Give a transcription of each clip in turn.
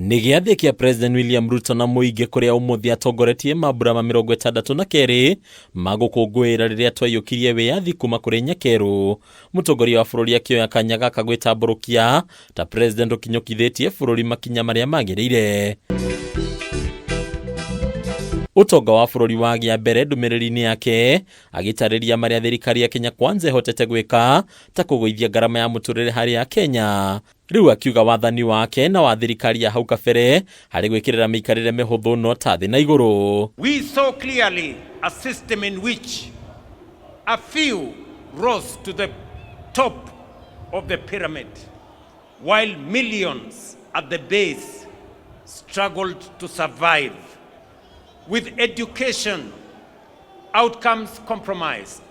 Nĩ gĩathĩ kĩa President William Ruto na mũingĩ kũrĩa ũmũthĩ atongoretie mambura ma 62 ma gũkũngũĩra rĩrĩa twaiyũkirie wĩyathi kuma kũrĩ nyakerũ. Mũtongoria wa bũrũri akĩoya kanya gaka gwĩtamburukia ta president ũkinyũkithĩtie bũrũri makinya marĩa magĩrĩire. Ũtonga wa bũrũri wagĩa mbere ndũmĩrĩri-inĩ yake agĩtarĩria marĩa thirikari ya Kenya Kwanza ĩhotete gwĩka ta kũgũithia ngarama ya mũtũrĩre harĩ a Kenya. Rĩu akiuga wathani wake na wa thirikari ya hau kabere harĩ gwĩkĩrĩra mĩikarĩre mĩhũthũ no ta thĩ na igũrũ. We saw clearly a system in which a few rose to the top of the pyramid while millions at the base struggled to survive. With education outcomes compromised,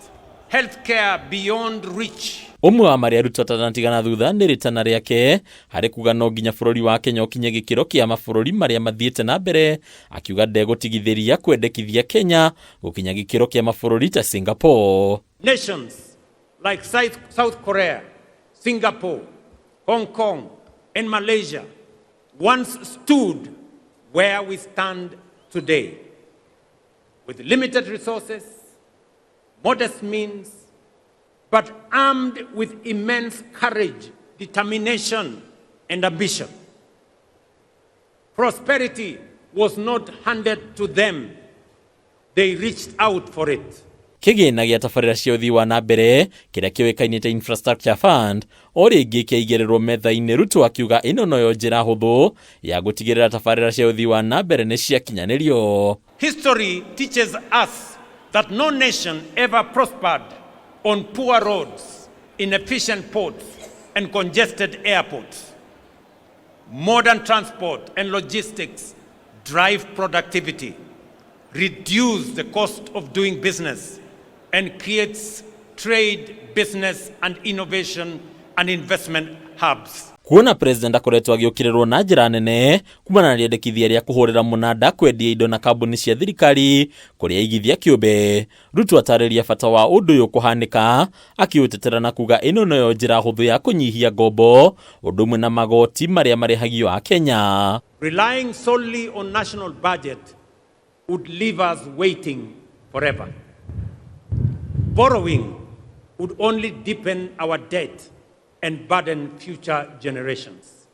healthcare beyond reach. Ũmwe wa marĩa Ruto atanatigana thutha nĩ rĩtana rĩake harĩ kuga no nginya bũrũri wa Kenya ũkinye gĩkĩro kĩa mabũrũri marĩa mathiĩte na mbere, akiuga ndegũtigithĩria kwendekithia Kenya gũkinya gĩkĩro kĩa mabũrũri ta Singapore. Nations like South Korea, Singapore, Hong Kong and Malaysia once stood where we stand today, with limited resources, modest means, but armed with immense courage, determination, and ambition. Prosperity was not handed to them. They reached out for it. Kĩgĩna gĩa tabarĩra cia ũthii wa na mbere kĩrĩa kĩoĩkaine ta Infrastructure Fund o rĩngĩ kĩaigĩrĩrwo metha-inĩ, Ruto akiuga ĩno noyo njĩra hũthũ ya gũtigĩrĩra tabarĩra cia ũthii wa na mbere nĩ cia kinyanĩirio. History teaches us that no nation ever prospered on poor roads, inefficient ports, and congested airports. Modern transport and logistics drive productivity, reduce the cost of doing business, and creates trade, business, and innovation and investment hubs. Kuona president akoretwo agĩũkĩrĩrwo na njĩra nene kumana na rĩendekithia rĩa kũhũrĩra mũnanda kwendia indo na kambuni cia thirikari kũrĩa igithia kĩũmbe, Ruto atarĩria bata wa ũndũ ũyũ kũhanĩka, akiũtetera na kuga ĩno noyo njĩra hũthũ ya kũnyihia ngombo ũndũ ũmwe na magoti marĩa marĩhagio a Kenya. Relying solely on national budget would leave us waiting forever. Borrowing would only deepen our debt and burden future generations.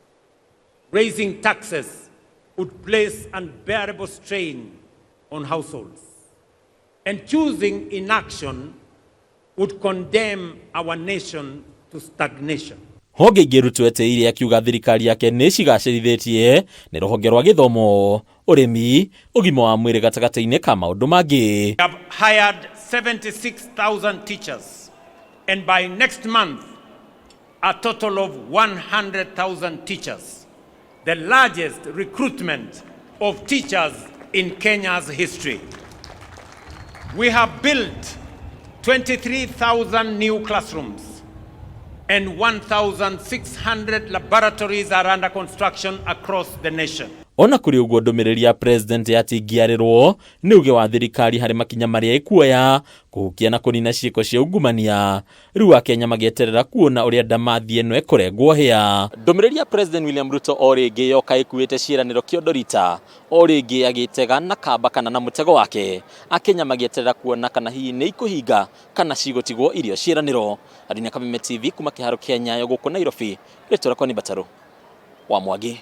Raising taxes would place unbearable strain on households. And choosing inaction would condemn our nation to stagnation. Honge ingĩ Ruto eteire akiuga thirikari yake nĩ cigacĩrithĩtie nĩ rũhonge rwa gĩthomo, ũrĩmi, ũgima wa mwĩrĩ gatagatĩ-inĩ ka maũndũ mangĩ. We have hired 76,000 teachers, and by next month a total of 100,000 teachers, the largest recruitment of teachers in Kenya's history. We have built 23,000 new classrooms, and 1,600 laboratories are under construction across the nation. Ona kũrĩ ũguo ndũmĩrĩri ya president yatingĩarĩrwo nĩ uge wa thirikari harĩ makinya marĩa ĩkuoya kũhukia na kũnina ciĩko cia ungumania. Rĩu Akenya magĩeterera kuona ũrĩa ndamathi ĩno ĩkorengwo hĩa. Ndũmĩrĩri ya President William Ruto o rĩngĩ yoka ĩkuĩte ciĩranĩro kĩa Odorita, o rĩngĩ agĩtega na kamba kana na mũtego wake. Akenya magĩeterera kuona kana hihi nĩ ikũhinga kana cigũtigwo irio ciĩranĩro. Adina Kameme TV kuma kĩharo kĩa Nyayo gũkũ Nairobi, rĩtwa rĩakwa nĩ Bataru wa Mwangi.